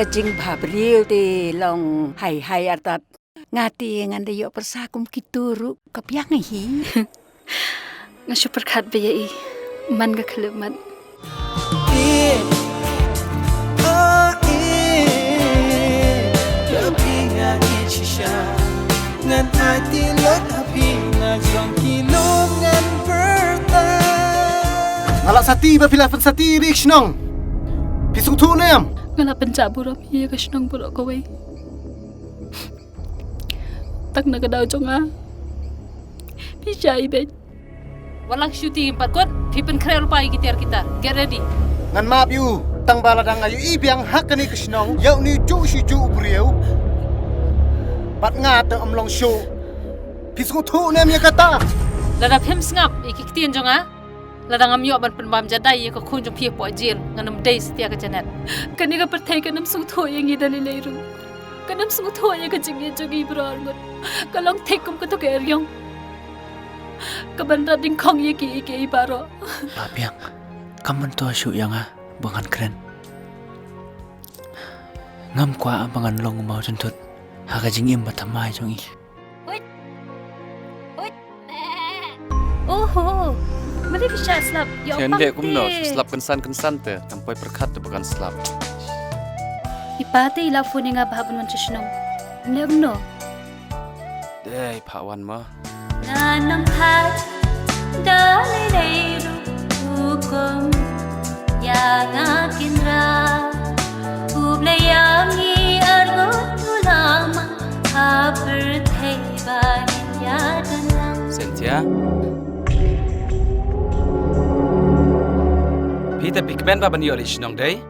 kajing babril ti long hai artat ngati nganda yo persakum kituru kapyang hi. Nga super kat baya man ga keleman. Ngan hati lot happy na jong kilom ngan berta. Ngalak sati ba pilafan sati rik nong. Pisung tu nem. Ngala pencaburam iya kasnang burok kawai. Tak na kadaw jonga. Pisay ben. Walang shooting empat kot, pipen krel pai gitar kita. Get ready. Ngan maap yu tang baladang ayu ibiang hak ni kisnong yau ni ju si ju brieu. Pat ngata omlong show. Pisung tu nem ya kata. Lada pem sngap ikiktian jonga. Lada ngamyo ban penbam jadai ya ko kunjung pie po jil nganam day setia ka janet. Kani ka pertai kanam sung tho yang idali leiru. Kanam sung tho ya ka jingi jogi brar ngot. Kalong tekum ka to ka eryong. Kabanda ding kong ye ki ibaro. Papiang, kaman to asu yang bangan keren. Ngam kwa bangan long mau jentut. Haka jingim batamay jong Oh, mari bisa slap. Hindi kumno, slap kensan te, tampay perkat te bakan slap. Ipate ila phone nga bahabon man chusnong. Nemno. Dey, pawan mo. Nanam phat dali leiru hukum yang akinra ublayangi argot ulama haperthai banin yadanam. Cynthia? Peter Pigman ba ban yori shnong day?